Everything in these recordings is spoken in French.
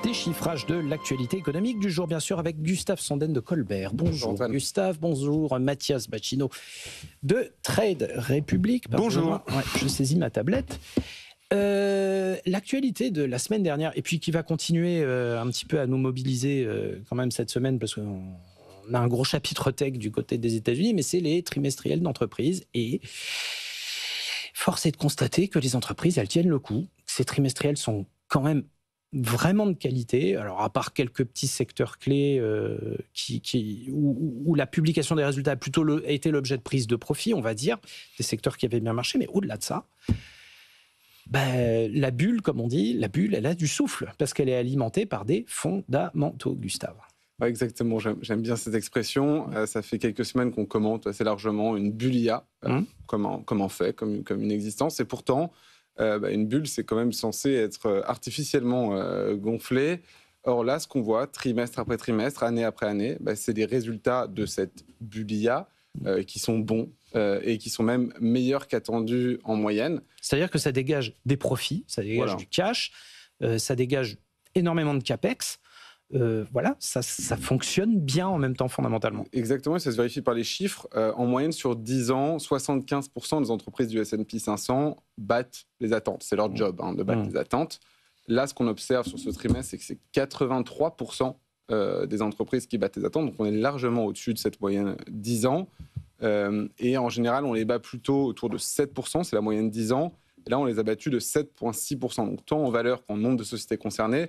Déchiffrage de l'actualité économique du jour, bien sûr, avec Gustave Sanden de Colbert. Bonjour Gustave, bonjour Mathias Bacchino de Trade Republic. Bonjour. Ouais, je saisis ma tablette. L'actualité de la semaine dernière, et puis qui va continuer un petit peu à nous mobiliser quand même cette semaine, parce qu'on a un gros chapitre tech du côté des États-Unis, mais c'est les trimestriels d'entreprises. Et force est de constater que les entreprises, elles tiennent le coup. Ces trimestriels sont quand même vraiment de qualité. Alors, à part quelques petits secteurs clés où la publication des résultats a plutôt été l'objet de prise de profit, on va dire, des secteurs qui avaient bien marché, mais au-delà de ça, la bulle, comme on dit, la bulle, elle a du souffle, parce qu'elle est alimentée par des fondamentaux, Gustave. Ouais, exactement, j'aime bien cette expression. Ça fait quelques semaines qu'on commente assez largement une bulle IA, comme une existence. Et pourtant, une bulle, c'est quand même censé être artificiellement gonflé. Or là, ce qu'on voit trimestre après trimestre, année après année, c'est des résultats de cette bulle IA qui sont bons et qui sont même meilleurs qu'attendus en moyenne. C'est-à-dire que ça dégage des profits, ça dégage du cash, ça dégage énormément de capex. Ça fonctionne bien en même temps fondamentalement. Exactement, ça se vérifie par les chiffres. En moyenne, sur 10 ans, 75% des entreprises du S&P 500 battent les attentes. C'est leur job de battre les attentes. Là, ce qu'on observe sur ce trimestre, c'est que c'est 83% des entreprises qui battent les attentes. Donc, on est largement au-dessus de cette moyenne 10 ans. Et en général, on les bat plutôt autour de 7%, c'est la moyenne 10 ans. Et là, on les a battus de 7,6%. Donc, tant en valeur qu'en nombre de sociétés concernées,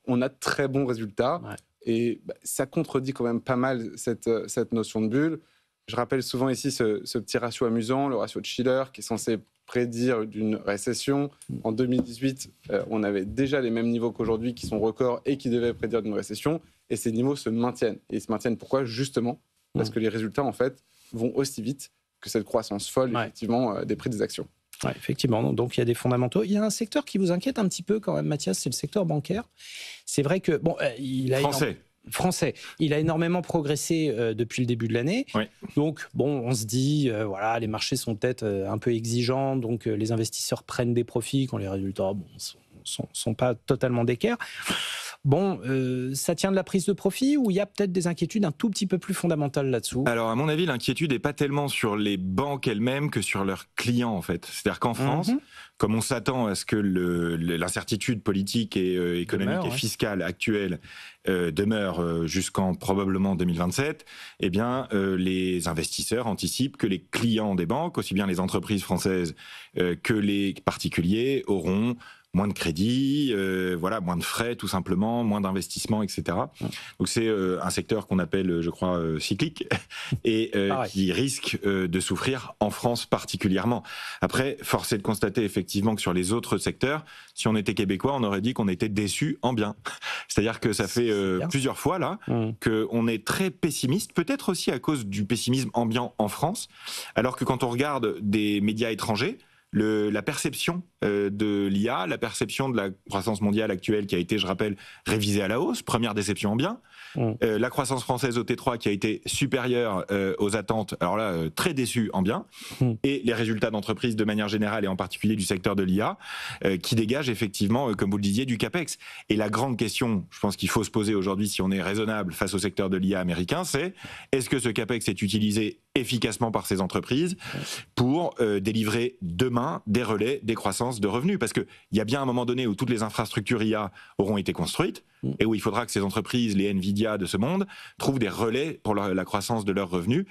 on a de très bons résultats. Ouais. Et ça contredit quand même pas mal cette notion de bulle. Je rappelle souvent ici ce petit ratio amusant, le ratio de Shiller, qui est censé prédire d'une récession. En 2018, on avait déjà les mêmes niveaux qu'aujourd'hui, qui sont records et qui devaient prédire d'une récession. Et ces niveaux se maintiennent. Et ils se maintiennent pourquoi ? Justement parce que les résultats, en fait, vont aussi vite que cette croissance folle, effectivement, des prix des actions. Ouais, effectivement, donc il y a des fondamentaux. Il y a un secteur qui vous inquiète un petit peu quand même, Mathias, c'est le secteur bancaire. C'est vrai que il a français. Il a énormément progressé depuis le début de l'année. Oui. Donc on se dit les marchés sont peut-être un peu exigeants, donc les investisseurs prennent des profits quand les résultats sont pas totalement d'équerre. Ça tient de la prise de profit ou il y a peut-être des inquiétudes un tout petit peu plus fondamentales là-dessous ? Alors, à mon avis, l'inquiétude n'est pas tellement sur les banques elles-mêmes que sur leurs clients, en fait. C'est-à-dire qu'en France, comme on s'attend à ce que l'incertitude politique et économique et fiscale actuelle demeure jusqu'en probablement 2027, eh bien, les investisseurs anticipent que les clients des banques, aussi bien les entreprises françaises que les particuliers, auront moins de crédit, moins de frais tout simplement, moins d'investissements, etc. Donc c'est un secteur qu'on appelle, je crois, cyclique et qui risque de souffrir en France particulièrement. Après, force est de constater effectivement que sur les autres secteurs, si on était québécois, on aurait dit qu'on était déçus en bien. C'est-à-dire que ça fait plusieurs fois là qu'on est très pessimiste, peut-être aussi à cause du pessimisme ambiant en France, alors que quand on regarde des médias étrangers, la perception de l'IA, la perception de la croissance mondiale actuelle qui a été, je rappelle, révisée à la hausse, première déception en bien, la croissance française au T3 qui a été supérieure aux attentes, alors là, très déçue en bien, et les résultats d'entreprise de manière générale et en particulier du secteur de l'IA qui dégagent effectivement, comme vous le disiez, du CAPEX. Et la grande question, je pense qu'il faut se poser aujourd'hui si on est raisonnable face au secteur de l'IA américain, c'est est-ce que ce CAPEX est utilisé efficacement par ces entreprises pour délivrer demain des relais, des croissances de revenus. Parce qu'il y a bien un moment donné où toutes les infrastructures IA auront été construites et où il faudra que ces entreprises, les Nvidia de ce monde, trouvent des relais pour la croissance de leurs revenus.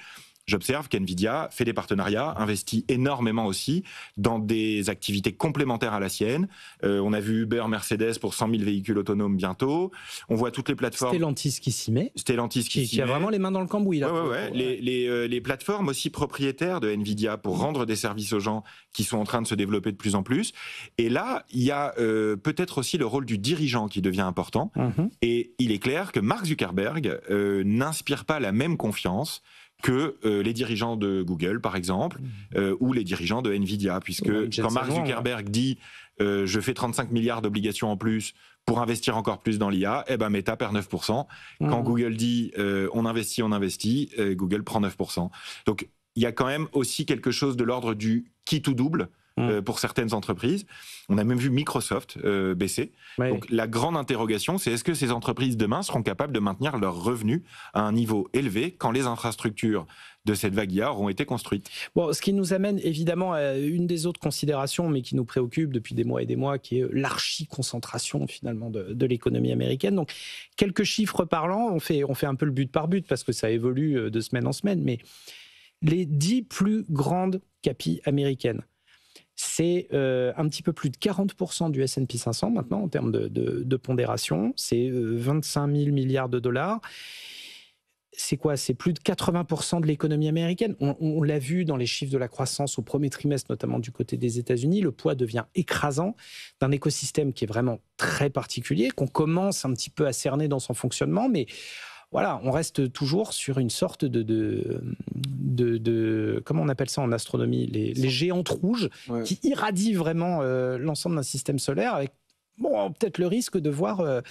J'observe qu'NVIDIA fait des partenariats, investit énormément aussi dans des activités complémentaires à la sienne. On a vu Uber, Mercedes pour 100 000 véhicules autonomes bientôt. On voit toutes les plateformes. Stellantis qui s'y met. Stellantis qui a vraiment les mains dans le cambouis. Là, Les plateformes aussi propriétaires de NVIDIA pour rendre des services aux gens qui sont en train de se développer de plus en plus. Et là, il y a peut-être aussi le rôle du dirigeant qui devient important. Et il est clair que Mark Zuckerberg n'inspire pas la même confiance que les dirigeants de Google, par exemple, ou les dirigeants de Nvidia, puisque quand Mark Zuckerberg dit je fais 35 milliards d'obligations en plus pour investir encore plus dans l'IA, Meta perd 9%. Quand Google dit on investit, Google prend 9%. Donc il y a quand même aussi quelque chose de l'ordre du qui tout double pour certaines entreprises. On a même vu Microsoft baisser. Oui. Donc la grande interrogation, c'est est-ce que ces entreprises demain seront capables de maintenir leurs revenus à un niveau élevé quand les infrastructures de cette vague IA auront été construites. Bon, ce qui nous amène évidemment à une des autres considérations, mais qui nous préoccupe depuis des mois et des mois, qui est l'archi-concentration finalement de l'économie américaine. Donc, quelques chiffres parlants, on fait un peu le but par but parce que ça évolue de semaine en semaine, mais les 10 plus grandes capis américaines, c'est un petit peu plus de 40% du S&P 500 maintenant en termes de pondération, c'est 25 000 milliards de dollars. C'est quoi? C'est plus de 80% de l'économie américaine. On l'a vu dans les chiffres de la croissance au premier trimestre, notamment du côté des États-Unis. Le poids devient écrasant d'un écosystème qui est vraiment très particulier, qu'on commence un petit peu à cerner dans son fonctionnement, mais voilà, on reste toujours sur une sorte de comment on appelle ça en astronomie, les géantes rouges qui irradient vraiment l'ensemble d'un système solaire, avec peut-être le risque de voir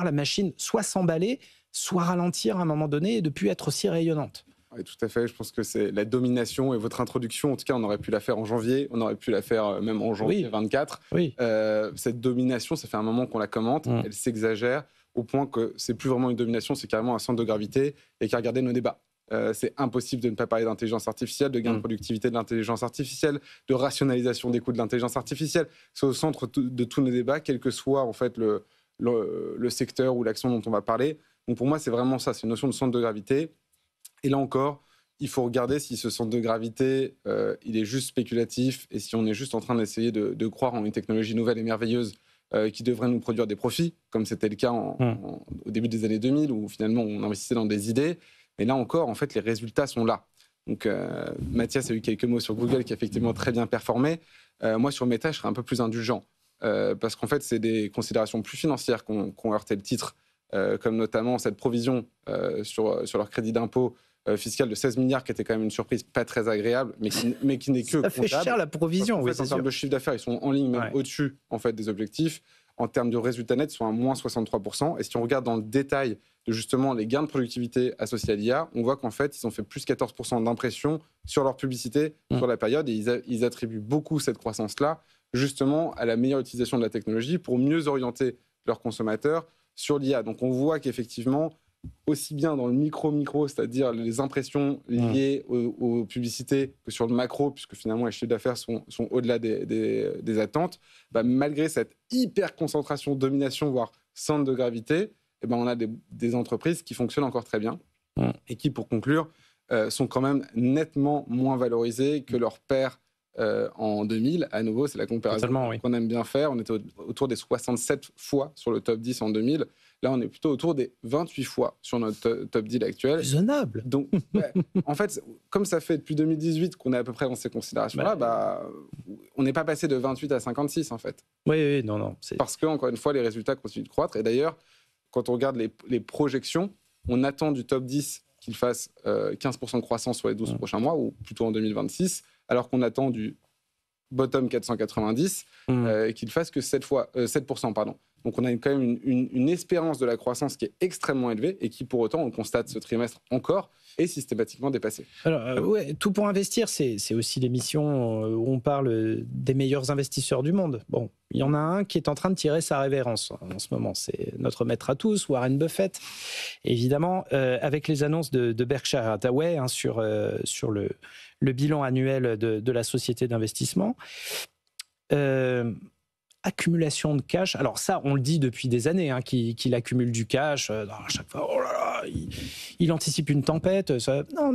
la machine soit s'emballer, soit ralentir à un moment donné et de ne plus être aussi rayonnante. Oui, tout à fait. Je pense que c'est la domination et votre introduction, en tout cas, on aurait pu la faire en janvier, on aurait pu la faire même en janvier 24. Oui. Cette domination, ça fait un moment qu'on la commente, elle s'exagère au point que c'est plus vraiment une domination, c'est carrément un centre de gravité et qu'à regarder nos débats. C'est impossible de ne pas parler d'intelligence artificielle, de gain de productivité de l'intelligence artificielle, de rationalisation des coûts de l'intelligence artificielle. C'est au centre de tous nos débats, quel que soit en fait le secteur ou l'action dont on va parler. Donc pour moi, c'est vraiment ça, c'est une notion de centre de gravité. Et là encore, il faut regarder si ce centre de gravité, il est juste spéculatif et si on est juste en train d'essayer de croire en une technologie nouvelle et merveilleuse qui devrait nous produire des profits, comme c'était le cas au début des années 2000, où finalement on investissait dans des idées. Mais là encore, en fait, les résultats sont là. Donc Mathias a eu quelques mots sur Google qui a effectivement très bien performé. Moi, sur Meta, je serais un peu plus indulgent parce qu'en fait, c'est des considérations plus financières qu'on heurté le titre. Comme notamment cette provision sur leur crédit d'impôt fiscal de 16 milliards, qui était quand même une surprise pas très agréable, mais qui n'est que comptable. Ça fait cher la provision, en fait, en termes de chiffre d'affaires, ils sont en ligne, même au-dessus en fait, des objectifs. En termes de résultats nets, ils sont à moins 63%. Et si on regarde dans le détail de justement les gains de productivité associés à l'IA, on voit qu'en fait, ils ont fait plus 14% d'impression sur leur publicité sur la période. Et ils attribuent beaucoup cette croissance-là justement à la meilleure utilisation de la technologie pour mieux orienter leurs consommateurs sur l'IA. Donc on voit qu'effectivement, aussi bien dans le micro, c'est-à-dire les impressions liées aux publicités, que sur le macro, puisque finalement les chiffres d'affaires sont au-delà des attentes, malgré cette hyper concentration, domination, voire centre de gravité, on a des entreprises qui fonctionnent encore très bien et qui, pour conclure, sont quand même nettement moins valorisées que leurs pairs en 2000. À nouveau, c'est la comparaison qu'on aime bien faire. On était autour des 67 fois sur le top 10 en 2000. Là, on est plutôt autour des 28 fois sur notre top 10 actuel. Raisonnable. Donc, en fait, comme ça fait depuis 2018 qu'on est à peu près dans ces considérations-là, on n'est pas passé de 28 à 56, en fait. Oui, non. Parce que, encore une fois, les résultats continuent de croître. Et d'ailleurs, quand on regarde les projections, on attend du top 10 qu'il fasse 15% de croissance sur les 12 prochains mois, ou plutôt en 2026, alors qu'on attend du bottom 490 qu'il fasse que 7%. Pardon. Donc on a quand même une espérance de la croissance qui est extrêmement élevée et qui, pour autant, on constate ce trimestre encore, est systématiquement dépassée. Alors, tout pour investir, c'est aussi l'émission où on parle des meilleurs investisseurs du monde. Bon, il y en a un qui est en train de tirer sa révérence en ce moment. C'est notre maître à tous, Warren Buffett. Évidemment, avec les annonces de Berkshire Hathaway sur le bilan annuel de la société d'investissement. Accumulation de cash. Alors ça, on le dit depuis des années, qu'il accumule du cash. À chaque fois, oh là là, il anticipe une tempête. Non.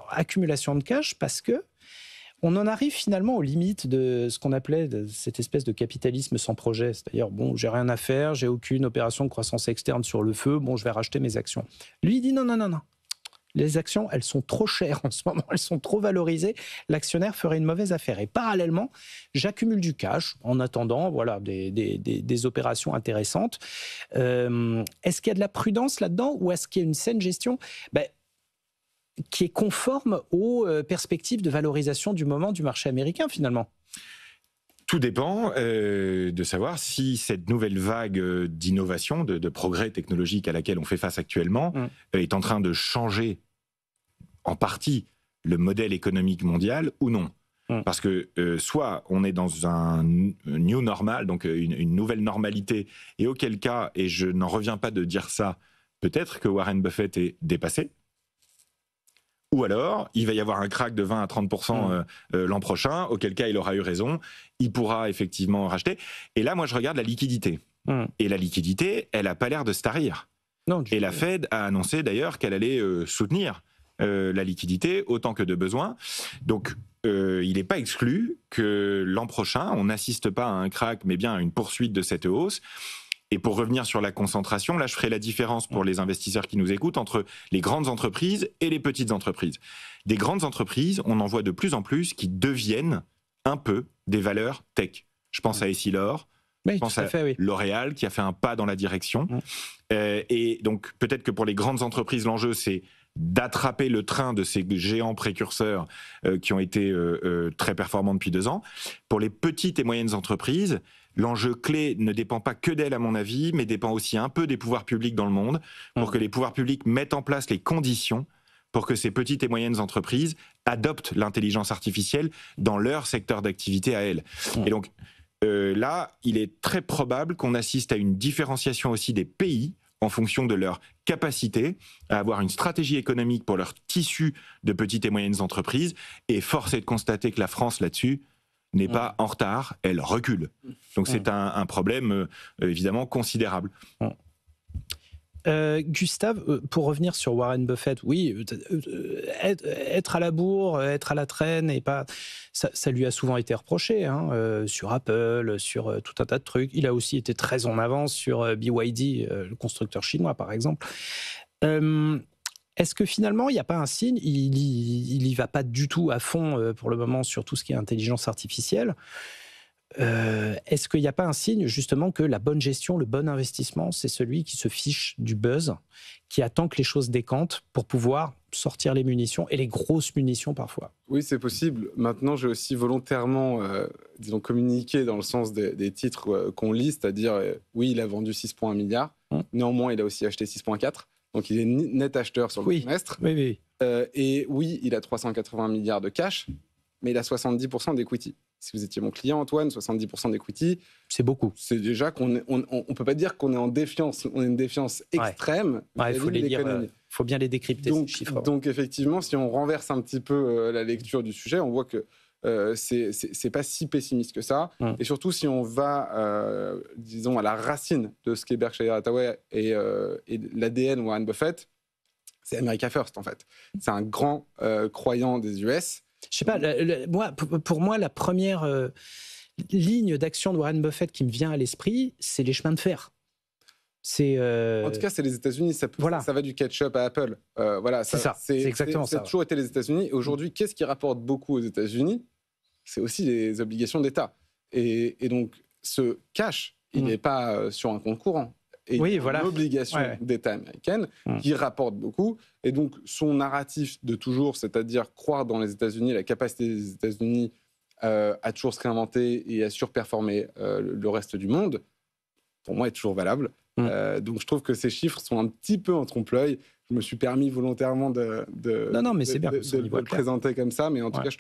Accumulation de cash parce que on en arrive finalement aux limites de ce qu'on appelait cette espèce de capitalisme sans projet. C'est-à-dire, j'ai rien à faire, j'ai aucune opération de croissance externe sur le feu, je vais racheter mes actions. Lui, il dit non. Les actions, elles sont trop chères en ce moment, elles sont trop valorisées. L'actionnaire ferait une mauvaise affaire. Et parallèlement, j'accumule du cash en attendant des opérations intéressantes. Est-ce qu'il y a de la prudence là-dedans ou est-ce qu'il y a une saine gestion qui est conforme aux perspectives de valorisation du moment du marché américain finalement? Tout dépend de savoir si cette nouvelle vague d'innovation, de progrès technologique à laquelle on fait face actuellement est en train de changer en partie le modèle économique mondial ou non. Parce que soit on est dans un new normal, donc une nouvelle normalité, et auquel cas, et je n'en reviens pas de dire ça, peut-être que Warren Buffett est dépassé, ou alors il va y avoir un crack de 20 à 30% l'an prochain, auquel cas il aura eu raison, il pourra effectivement racheter. Et là, moi je regarde la liquidité. Et la liquidité, elle n'a pas l'air de se tarir. Non, et la Fed a annoncé d'ailleurs qu'elle allait soutenir la liquidité autant que de besoin. Donc, il n'est pas exclu que l'an prochain, on n'assiste pas à un crack, mais bien à une poursuite de cette hausse. Et pour revenir sur la concentration, là, je ferai la différence pour les investisseurs qui nous écoutent entre les grandes entreprises et les petites entreprises. Des grandes entreprises, on en voit de plus en plus qui deviennent un peu des valeurs tech. Je pense à Essilor, je pense à L'Oréal qui a fait un pas dans la direction. Et donc, peut-être que pour les grandes entreprises, l'enjeu, c'est d'attraper le train de ces géants précurseurs qui ont été très performants depuis 2 ans. Pour les petites et moyennes entreprises, l'enjeu clé ne dépend pas que d'elles, à mon avis, mais dépend aussi un peu des pouvoirs publics dans le monde, pour que les pouvoirs publics mettent en place les conditions pour que ces petites et moyennes entreprises adoptent l'intelligence artificielle dans leur secteur d'activité à elles. Et donc, là, il est très probable qu'on assiste à une différenciation aussi des pays en fonction de leur capacité à avoir une stratégie économique pour leur tissu de petites et moyennes entreprises. Et force est de constater que la France, là-dessus, n'est pas en retard, elle recule. Donc c'est un problème évidemment considérable. Gustave, pour revenir sur Warren Buffett, oui, être à la bourre, être à la traîne, et pas, ça lui a souvent été reproché, sur Apple, sur tout un tas de trucs. Il a aussi été très en avance sur BYD, le constructeur chinois, par exemple. Est-ce que finalement, il n'y a pas un signe, il n'y va pas du tout à fond pour le moment sur tout ce qui est intelligence artificielle. Est-ce qu'il n'y a pas un signe justement que la bonne gestion, le bon investissement, c'est celui qui se fiche du buzz, qui attend que les choses décantent pour pouvoir sortir les munitions, et les grosses munitions parfois? Oui, c'est possible. Maintenant, j'ai aussi volontairement disons, communiqué dans le sens des titres qu'on lit, c'est-à-dire oui, il a vendu 6,1 milliards, néanmoins il a aussi acheté 6,4, donc il est net acheteur sur le trimestre. Et oui, il a 380 milliards de cash, mais il a 70% d'equity. Si vous étiez mon client, Antoine, 70% d'equity, c'est beaucoup. C'est déjà qu'on ne peut pas dire qu'on est en défiance. On a une défiance extrême. Il faut les lire. Faut bien les décrypter, ces chiffres. Donc effectivement, si on renverse un petit peu la lecture du sujet, on voit que c'est pas si pessimiste que ça. Et surtout, si on va, disons, à la racine de ce qu'est Berkshire Hathaway et l'ADN Warren Buffett, c'est America First, en fait. C'est un grand croyant des US. Je sais pas, pour moi, la première ligne d'action de Warren Buffett qui me vient à l'esprit, c'est les chemins de fer. En tout cas, c'est les États-Unis. Ça va du ketchup à Apple. C'est exactement ça. Ça a toujours été les États-Unis. Aujourd'hui, qu'est-ce qui rapporte beaucoup aux États-Unis? C'est aussi les obligations d'État. Et donc, ce cash, il n'est pas sur un compte courant. Et une obligation d'État américaine qui rapporte beaucoup. Et donc, son narratif de toujours, c'est-à-dire croire dans les États-Unis, la capacité des États-Unis à toujours se réinventer et à surperformer le reste du monde, pour moi, est toujours valable. Donc, je trouve que ces chiffres sont un petit peu en trompe-l'œil. Je me suis permis volontairement de le présenter comme ça, mais en tout cas,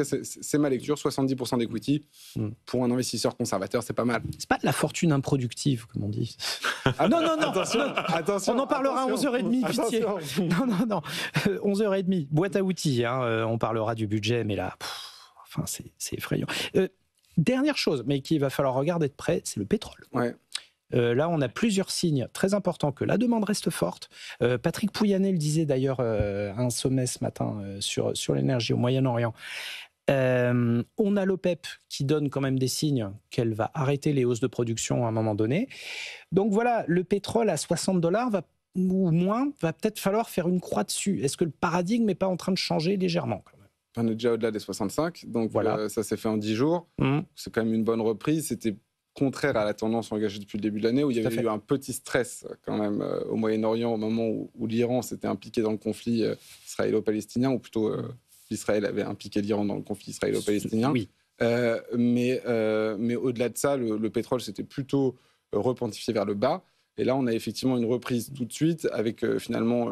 c'est ma lecture. 70% d'equity pour un investisseur conservateur, c'est pas mal. C'est pas de la fortune improductive, comme on dit. Non, attention, on en parlera à 11h30, pitié. Non, 11h30, boîte à outils. On parlera du budget, mais là, c'est effrayant. Dernière chose, mais qu'il va falloir regarder de près, c'est le pétrole. Là, on a plusieurs signes très importants que la demande reste forte. Patrick Pouyanné le disait d'ailleurs à un sommet ce matin sur l'énergie au Moyen-Orient. On a l'OPEP qui donne quand même des signes qu'elle va arrêter les hausses de production à un moment donné. Donc voilà, le pétrole à $60 ou moins, va peut-être falloir faire une croix dessus. Est-ce que le paradigme n'est pas en train de changer légèrement quand même? On est déjà au-delà des 65, donc ça s'est fait en 10 jours. C'est quand même une bonne reprise. C'était contraire à la tendance engagée depuis le début de l'année, où il y avait eu un petit stress quand même au Moyen-Orient au moment où l'Iran s'était impliqué dans le conflit israélo-palestinien, ou plutôt l'Israël avait impliqué l'Iran dans le conflit israélo-palestinien. Mais au-delà de ça, le pétrole s'était plutôt repentifié vers le bas. Et là, on a effectivement une reprise tout de suite avec finalement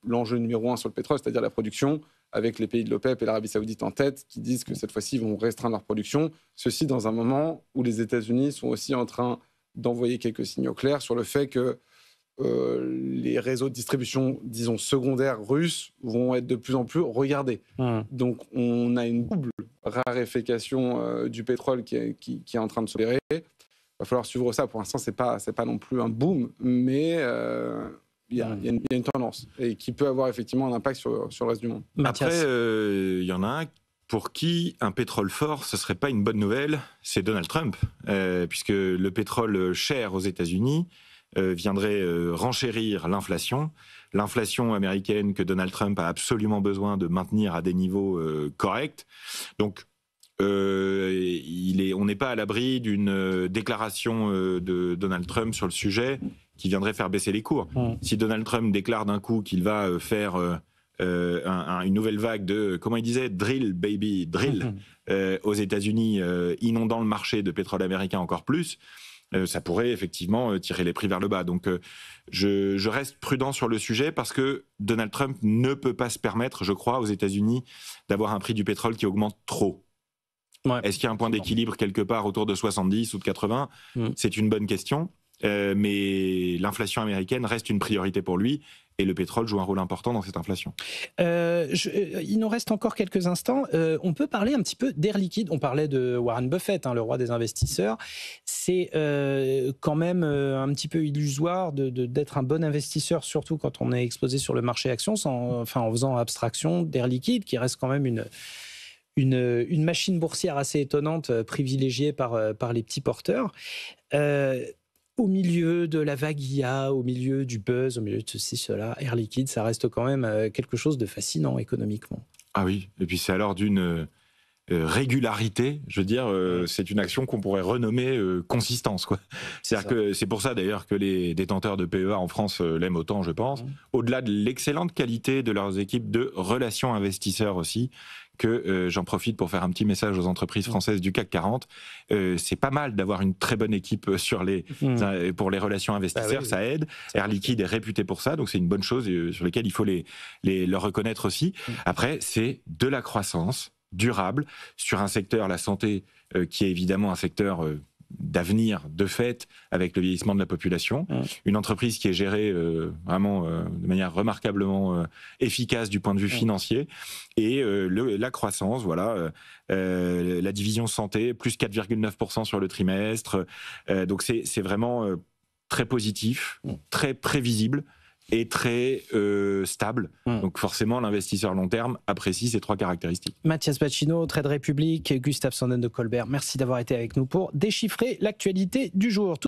l'enjeu numéro 1 sur le pétrole, c'est-à-dire la production, avec les pays de l'OPEP et l'Arabie Saoudite en tête, qui disent que cette fois-ci, ils vont restreindre leur production. Ceci dans un moment où les États-Unis sont aussi en train d'envoyer quelques signaux clairs sur le fait que les réseaux de distribution, disons, secondaires russes vont être de plus en plus regardés. Donc, on a une double raréfaction du pétrole qui est en train de s'opérer. Il va falloir suivre ça. Pour l'instant, c'est pas non plus un boom, mais il y a une tendance et qui peut avoir effectivement un impact sur le reste du monde. Après, il y en a un pour qui un pétrole fort, ce ne serait pas une bonne nouvelle, c'est Donald Trump, puisque le pétrole cher aux États-Unis viendrait renchérir l'inflation. L'inflation américaine que Donald Trump a absolument besoin de maintenir à des niveaux corrects. Donc, on n'est pas à l'abri d'une déclaration de Donald Trump sur le sujet qui viendrait faire baisser les cours. Si Donald Trump déclare d'un coup qu'il va faire une nouvelle vague de, comment il disait, drill, baby, drill, aux États-Unis, inondant le marché de pétrole américain encore plus, ça pourrait effectivement tirer les prix vers le bas. Donc je reste prudent sur le sujet parce que Donald Trump ne peut pas se permettre, je crois, aux États-Unis, d'avoir un prix du pétrole qui augmente trop. Ouais, est-ce qu'il y a un point d'équilibre quelque part autour de 70 ou de 80 ? C'est une bonne question. Mais l'inflation américaine reste une priorité pour lui et le pétrole joue un rôle important dans cette inflation. Il nous reste encore quelques instants. On peut parler un petit peu d'Air Liquide. On parlait de Warren Buffett, le roi des investisseurs. C'est quand même un petit peu illusoire d'être un bon investisseur, surtout quand on est exposé sur le marché actions, en faisant abstraction d'Air Liquide, qui reste quand même une machine boursière assez étonnante, privilégiée par les petits porteurs. Au milieu de la vague IA, au milieu du buzz, au milieu de ceci, cela, Air Liquide, ça reste quand même quelque chose de fascinant économiquement. Ah oui, et puis c'est alors d'une régularité, je veux dire, c'est une action qu'on pourrait renommer consistance, quoi. C'est-à-dire que c'est pour ça d'ailleurs que les détenteurs de PEA en France l'aiment autant, je pense, au-delà de l'excellente qualité de leurs équipes de relations investisseurs aussi, que j'en profite pour faire un petit message aux entreprises françaises du CAC 40. C'est pas mal d'avoir une très bonne équipe pour les relations investisseurs, ça aide. Air Liquide est réputé pour ça, donc c'est une bonne chose sur laquelle il faut leur reconnaître aussi. Après, c'est de la croissance durable sur un secteur, la santé, qui est évidemment un secteur d'avenir de fait avec le vieillissement de la population, une entreprise qui est gérée vraiment de manière remarquablement efficace du point de vue financier et la croissance, voilà, la division santé plus 4,9% sur le trimestre, donc c'est vraiment très positif, très prévisible et très stable. Donc forcément, l'investisseur long terme apprécie ces trois caractéristiques. Mathias Bacchino, Trade Republic, Gustave Sanden de Colbert, merci d'avoir été avec nous pour déchiffrer l'actualité du jour.